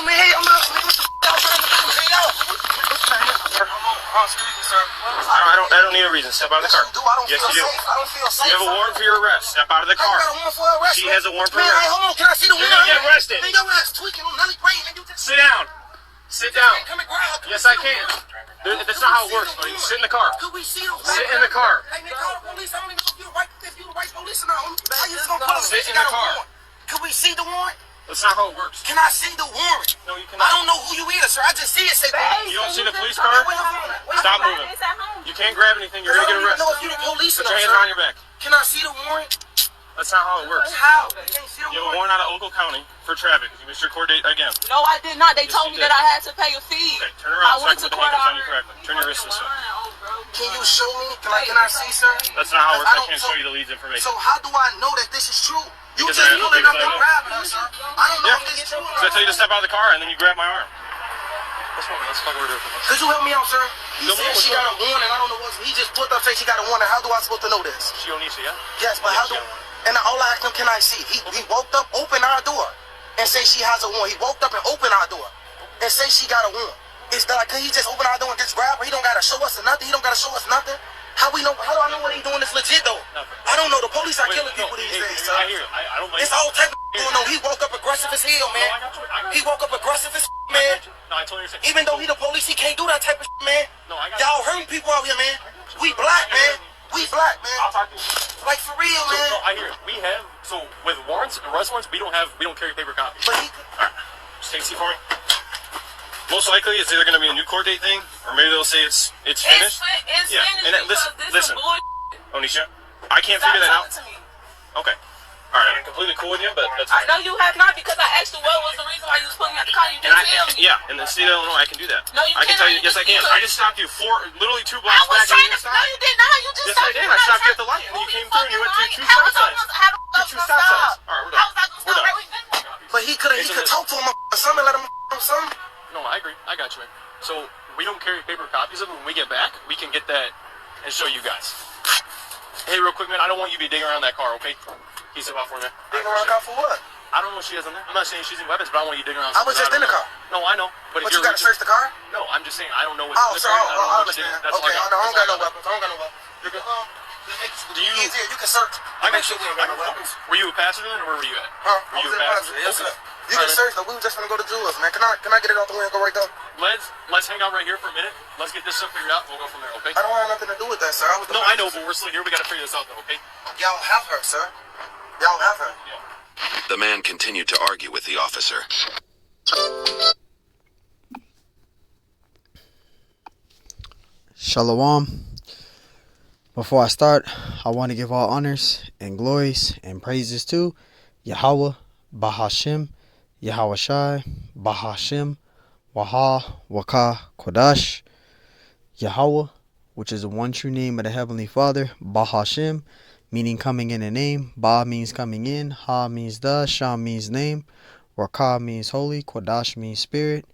man. Hey, I'm not. Hey, yo. Excuse me, sir. I don't need a reason. Step out of the car. Yes, you do. I don't feel safe. You have a warrant for your arrest. Step out of the car. I got a warrant for arrest. She has a warrant for arrest. Man, hold on. Can I see the warrant? You're gonna get arrested. Man, your ass tweaking on Nelly Gray, man. Sit down. Sit down. Come and grab her. Yes, I can. That's not how it works, buddy. Sit in the car. Could we see the Sit in the car. Hey, man, call the police. I don't even know if you the right police or not. How you just gonna call us? Sit in the car. Could we see the warrant? That's not how it works. Can I see the warrant? No, you cannot. I don't know who you is, sir. I just see it say police. You don't see the police car? Stop moving. You can't grab anything. You're gonna get arrested. I don't know if you're the police or not. Put your hands around your back. Can I see the warrant? That's not how it works. How? You have a warrant out of Ogle County for traffic. You missed your court date again. No, I did not. They told me that I had to pay a fee. Okay, turn around so I went can to put the court handcuffs on you already. correctly. Turn your wrist this way. Can you show me? Can I see, sir? That's not how it works. I can't show you the leads information. So how do I know that this is true? You Because just I know, pulling up because I and know. grabbing us, sir. I don't know if this is true. So I tell you to step out of the car and then you grab my arm. Let's fuck over there. Could you help me out, sir? He No, said no, she no. got a warrant, and I don't know what. He just put up say she got a warrant. How do I supposed to know this? She don't need to, yeah? Yes, but how do? And all I asked him, can I see? He woke up, opened our door, and say she has a warrant. He woke up and opened our door, and say she got a warrant. Is that like, could he just open our door and just grab her? He don't gotta show us nothing. He don't gotta show us nothing. How we know? How do I know what he doing is legit though? Nothing. I don't know. The police are killing people these days, sir. I hear it. I don't blame It's all type of going on. He woke up aggressive as hell, man. He woke up aggressive as man. No, I totally understand. Even though he the police, he can't do that type of man. No, I got Y'all hurting people out here, man. We black, man. We black, man. I'll talk to you. Like for real, So, man. no, I hear it. We have, so with warrants, arrest warrants, we don't carry paper copies. But he, Just take a seat for me. Most likely, it's either going to be a new court date thing, or maybe they'll say it's finished. It's Yeah, finished and because listen, this is bullshit. Onisha, I can't Stop figure that out. talking to me. Okay. All right, I'm completely cool with you, but that's I know you have not because I asked you what was the reason why you was pulling me out the car. You and didn't tell me. yeah, in the state of Illinois, I can do that. No, you I can cannot. tell you, yes, I can. I just stopped you literally 2 blocks I was back. trying and to. you No, you did not. You just Yes, I stopped did. me. I stopped you at the light, and then you came through, and you went to 2 stop signs. Two stop signs. All right, we're done. How was I gonna stop We're done. right when you finished? but he could talk to him or something, let him know something. No, I agree. I got you, man. So we don't carry paper copies of it. When we get back, we can get that and show you guys. Hey, real quick, man. I don't want you to be digging around that car, okay? Can you step out for me, man? Digging around car for what? I don't know what she has in there. I'm not saying she's in weapons, but I don't want you digging around. I was just in the car. No, I know. But But if you gotta search the car? No, I'm just saying I don't know what. Oh, the sir, car- I don't know I what you understand. did. That's all Okay, I I got. don't got no weapons. I don't got no weapons. You're good. Do you- you can search. I Make got sure we ain't got no weapons. Were you a passenger then, or where were you at? Huh? Were you a passenger? Yes, sir. You All can right, search though. We were just gonna go to Jewel's, man. Can I get it out the way and go right there? Let's hang out right here for a minute. Let's get this stuff figured out. We'll go from there, okay? I don't have nothing to do with that, sir. No, I know, but we're still here. We gotta figure this out, though, okay? Y'all have her, sir. Y'all have her. Yeah. The man continued to argue with the officer. Shalom. Before I start, I want to give all honors and glories and praises to Yahweh, Bahashim, Yahweh Shai, Bahashim, Waha, Waka, Kodash, Yahweh, which is the one true name of the Heavenly Father, Bahashim, meaning coming in a name. Ba means coming in, Ha means the, Shah means name, Waka means holy, Kodash means spirit,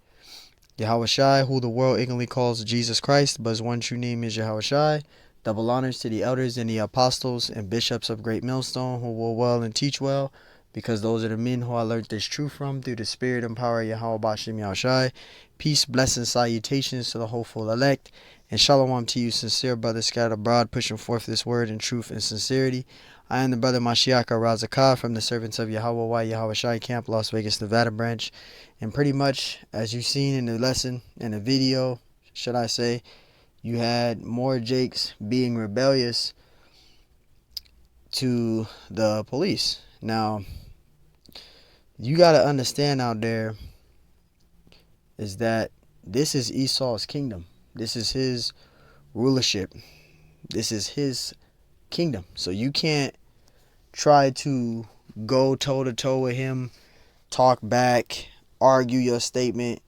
Yahweh Shai, who the world ignorantly calls Jesus Christ, but his one true name is Yahweh Shai. Double honors to the elders and the apostles and bishops of Great Millstone who will well and teach well, because those are the men who I learned this truth from through the spirit and power of Yahweh Bashim Yahushai. Peace, blessings, salutations to the hopeful elect, and shalom to you, sincere brothers scattered abroad, pushing forth this word in truth and sincerity. I am the brother Mashiach Razakah from the Servants of Yahweh Y Yahweh Shai Camp, Las Vegas, Nevada branch. And pretty much, as you've seen in the lesson, in the video, should I say, you had more Jakes being rebellious to the police. Now, you got to understand out there is that this is Esau's kingdom. This is his rulership. This is his kingdom. So you can't try to go toe-to-toe with him, talk back, argue your statement,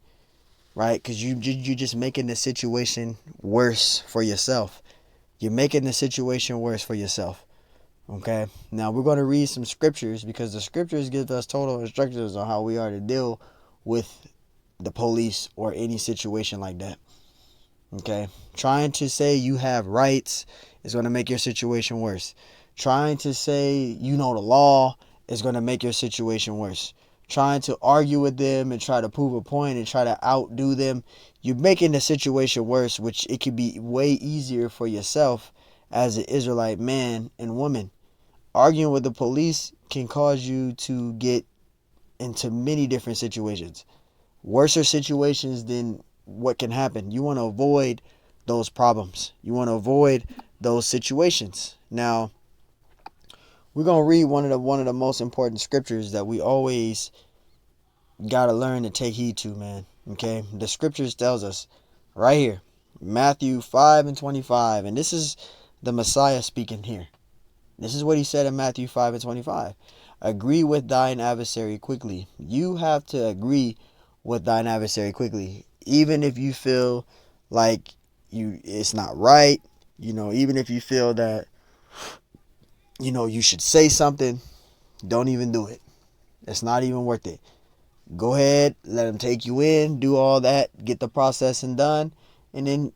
right? Because you're just making the situation worse for yourself. You're making the situation worse for yourself. Okay? Now, we're going to read some scriptures because the scriptures give us total instructions on how we are to deal with the police or any situation like that. Okay? Trying to say you have rights is going to make your situation worse. Trying to say you know the law is going to make your situation worse. trying to argue with them and try to prove a point and try to outdo them, you're making the situation worse, which it could be way easier for yourself as an Israelite man and woman. Arguing with the police can cause you to get into many different situations, worser situations than what can happen. You want to avoid those problems. You want to avoid those situations. Now, we're gonna read one of the most important scriptures that we always gotta learn to take heed to, man. Okay, the scriptures tells us right here, Matthew 5:25, and this is the Messiah speaking here. This is what he said in Matthew 5:25. Agree with thine adversary quickly. You have to agree with thine adversary quickly, even if you feel like it's not right. Even if you feel that you should say something, don't even do it. It's not even worth it. Go ahead, let them take you in, do all that, get the processing done, and then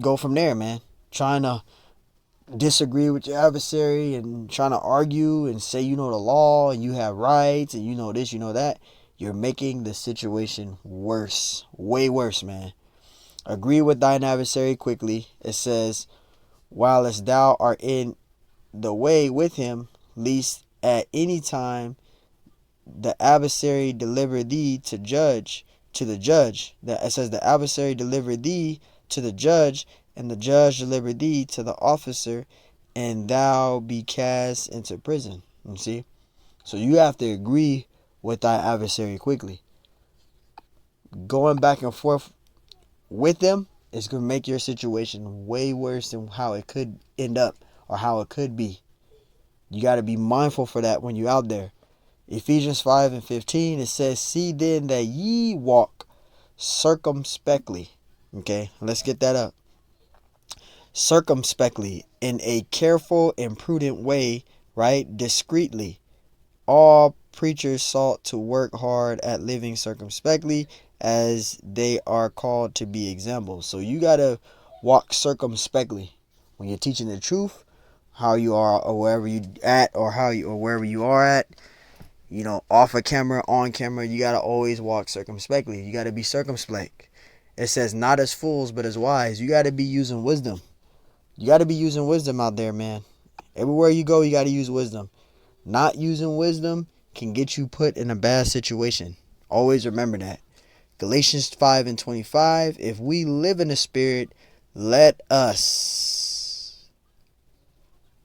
go from there, man. Trying to disagree with your adversary and trying to argue and say you know the law and you have rights and you know this, you know that, you're making the situation worse. Way worse, man. Agree with thine adversary quickly. It says, while as thou art in the way with him, lest at any time the adversary deliver thee to the judge. That it says the adversary deliver thee to the judge, and the judge deliver thee to the officer, and thou be cast into prison. You see? So you have to agree with thy adversary quickly. Going back and forth with them is going to make your situation way worse than how it could end up or how it could be. You got to be mindful for that when you're out there. Ephesians 5:15, it says, see then that ye walk circumspectly. Okay, let's get that up. Circumspectly, in a careful and prudent way, right? Discreetly. All preachers sought to work hard at living circumspectly, as they are called to be examples. So you got to walk circumspectly when you're teaching the truth, how you are or wherever you at or wherever you are at. Off of camera, on camera, you got to always walk circumspectly. You got to be circumspect. It says not as fools, but as wise. You got to be using wisdom. You got to be using wisdom out there, man. Everywhere you go, you got to use wisdom. Not using wisdom can get you put in a bad situation. Always remember that. Galatians 5:25, if we live in the Spirit, let us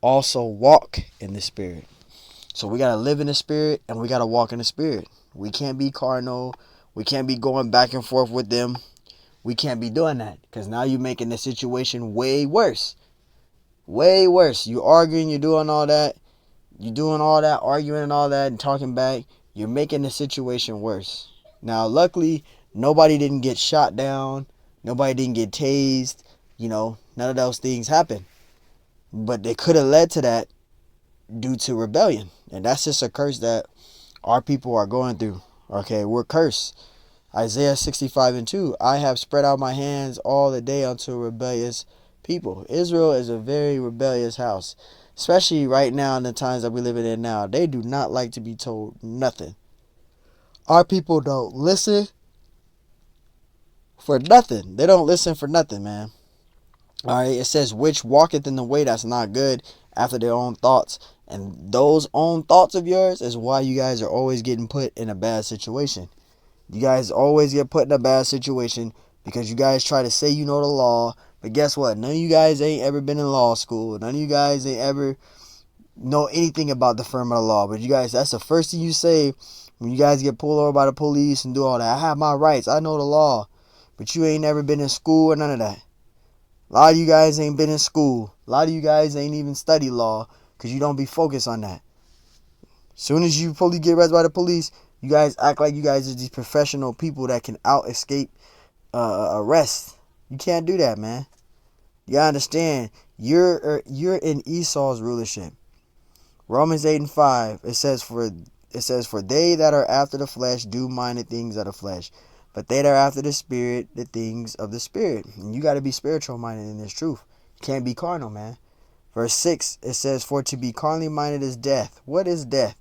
also walk in the Spirit. So we got to live in the Spirit and we got to walk in the Spirit. We can't be carnal. We can't be going back and forth with them. We can't be doing that because now you're making the situation way worse. Way worse. You arguing, you're doing all that. You're doing all that, arguing and all that and talking back. You're making the situation worse. Now, luckily, nobody didn't get shot down. Nobody didn't get tased. None of those things happened. But they could have led to that due to rebellion. And that's just a curse that our people are going through. Okay, we're cursed. Isaiah 65:2, I have spread out my hands all the day unto a rebellious people. Israel is a very rebellious house. Especially right now in the times that we live in now. They do not like to be told nothing. Our people don't listen for nothing. They don't listen for nothing, man. Alright, it says, which walketh in the way that's not good after their own thoughts. And those own thoughts of yours is why you guys are always getting put in a bad situation. You guys always get put in a bad situation because you guys try to say you know the law. But guess what? None of you guys ain't ever been in law school. None of you guys ain't ever know anything about the firm of the law. But you guys, that's the first thing you say when you guys get pulled over by the police and do all that. I have my rights. I know the law. But you ain't never been in school or none of that. A lot of you guys ain't been in school. A lot of you guys ain't even studied law because you don't be focused on that. Soon as you fully get arrested by the police, you guys act like you guys are these professional people that can out-escape arrest. You can't do that, man. You gotta understand, you're in Esau's rulership. Romans 8:5, it says, for they that are after the flesh do mind the things of the flesh, but they that are after the Spirit, the things of the Spirit. And you gotta be spiritual minded in this truth. You can't be carnal, man. Verse 6, it says, for to be carnally minded is death. What is death?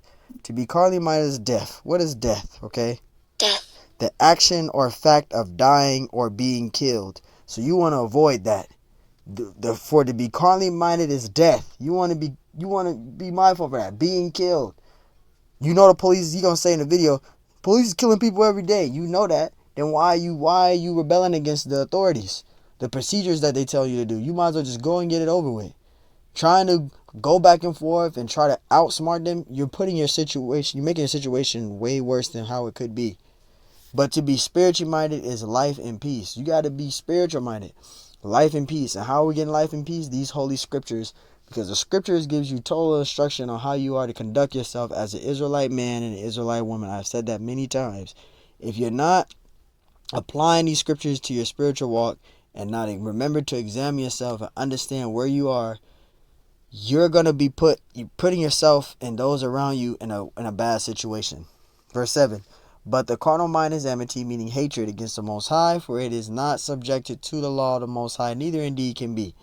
To be carnally minded is death. What is death? Okay. Death. The action or fact of dying or being killed. So you want to avoid that. For to be carnally minded is death. You want to be mindful of that. Being killed. You know the police. He gonna say in the video, police is killing people every day. You know that. Then why are you rebelling against the authorities? The procedures that they tell you to do. You might as well just go and get it over with. Trying to go back and forth and try to outsmart them, you're making your situation way worse than how it could be. But to be spiritually minded is life and peace. You got to be spiritual minded. Life and peace. And how are we getting life and peace? These holy scriptures. Because the scriptures gives you total instruction on how you are to conduct yourself as an Israelite man and an Israelite woman. I've said that many times. If you're not applying these scriptures to your spiritual walk and not remember to examine yourself and understand where you are, you're going to be putting yourself and those around you in a bad situation. Verse 7. But the carnal mind is enmity, meaning hatred against the Most High, for it is not subjected to the law of the Most High, neither indeed can be.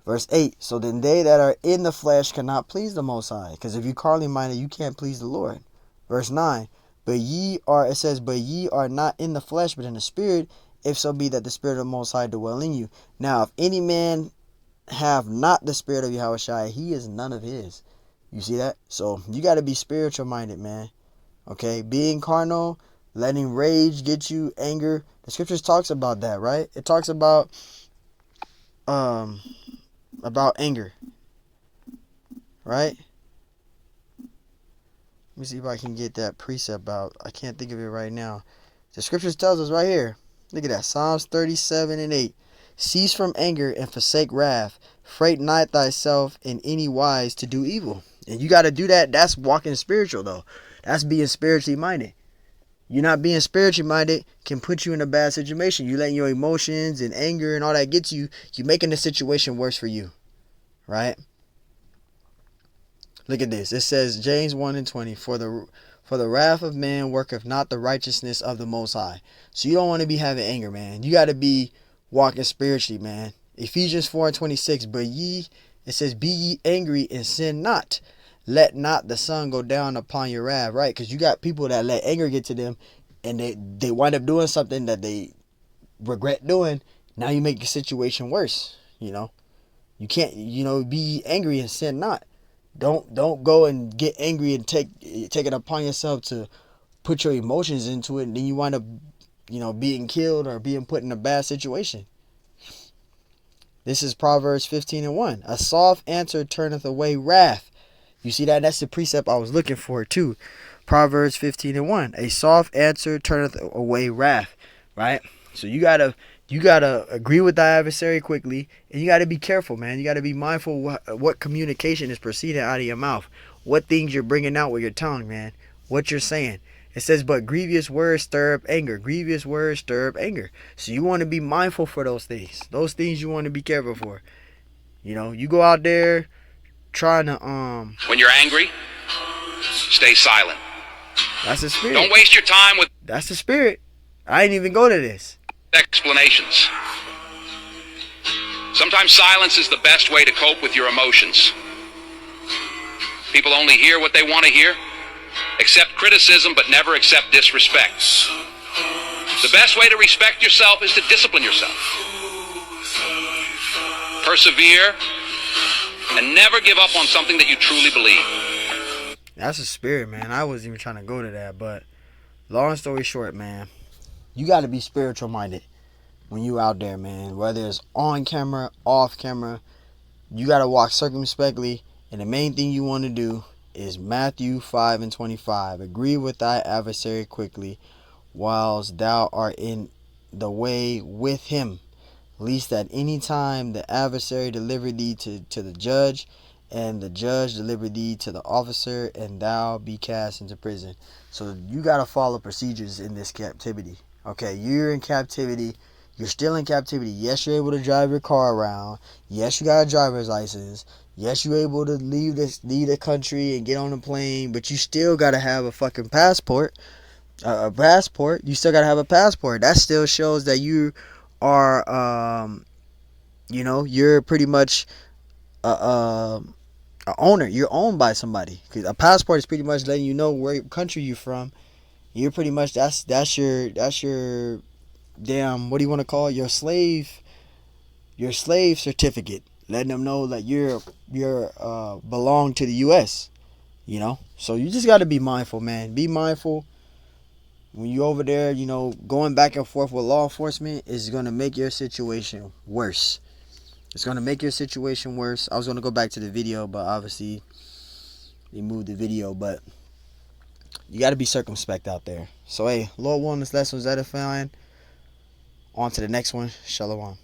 Verse 8. So then they that are in the flesh cannot please the Most High. Because if you carnally minded, you can't please the Lord. Verse 9. But ye are not in the flesh, but in the Spirit, if so be that the Spirit of the Most High dwell in you. Now, if any man have not the Spirit of Yahushua, he is none of his. You see that? So you got to be spiritual minded, man. Okay, being carnal, letting rage get you, anger. The scriptures talks about that, right? It talks about anger, right? Let me see if I can get that precept out. I can't think of it right now. The scriptures tells us right here. Look at that. Psalms 37:8. Cease from anger and forsake wrath. Freight not thyself in any wise to do evil. And you got to do that. That's walking spiritual, though. That's being spiritually minded. You're not being spiritually minded can put you in a bad situation. You letting your emotions and anger and all that get you. You making the situation worse for you. Right? Look at this. It says James 1:20. For the wrath of man worketh not the righteousness of the Most High. So you don't want to be having anger, man. You got to be walking spiritually, man. Ephesians 4:26. But it says, be ye angry and sin not. Let not the sun go down upon your wrath, right? Because you got people that let anger get to them and they wind up doing something that they regret doing. Now you make the situation worse, you know. You can't, be angry and sin not. Don't go and get angry and take it upon yourself to put your emotions into it, and then you wind up, being killed or being put in a bad situation. This is Proverbs 15:1. A soft answer turneth away wrath. You see that? That's the precept I was looking for too. Proverbs 15:1. A soft answer turneth away wrath. Right? So you gotta agree with thy adversary quickly, and you gotta be careful, man. You gotta be mindful what communication is proceeding out of your mouth, what things you're bringing out with your tongue, man. What you're saying. It says, but grievous words stir up anger. Grievous words stir up anger. So you want to be mindful for those things. Those things you want to be careful for. You go out there trying to When you're angry, stay silent. That's the spirit. Don't waste your time with That's the spirit. I didn't even go to this. explanations. Sometimes silence is the best way to cope with your emotions. People only hear what they want to hear. Accept criticism, but never accept disrespect. The best way to respect yourself is to discipline yourself. Persevere, and never give up on something that you truly believe. That's a spirit, man. I wasn't even trying to go to that, but long story short, man, you got to be spiritual minded when you out there, man. Whether it's on camera, off camera, you got to walk circumspectly, and the main thing you want to do is Matthew 5:25. Agree with thy adversary quickly, whilst thou art in the way with him, lest at any time the adversary deliver thee to the judge, and the judge deliver thee to the officer, and thou be cast into prison. So you got to follow procedures in this captivity. Okay, you're in captivity. You're still in captivity. Yes, you're able to drive your car around. Yes, you got a driver's license. Yes, you're able to leave the country and get on a plane, but you still got to have a fucking passport. A passport. You still got to have a passport. That still shows that you are, you're pretty much, A owner. You're owned by somebody. 'Cause a passport is pretty much letting you know where country you're from. You're pretty much that's your damn, what do you want to call it? Your slave certificate, letting them know that you're belong to the U.S. You know, so you just got to be mindful, man. Be mindful when you over there. You know, going back and forth with law enforcement is gonna make your situation worse. It's gonna make your situation worse. I was gonna go back to the video, but obviously they moved the video. But you got to be circumspect out there. So hey, Lord willing, this lesson was edifying. On to the next one. Shalom.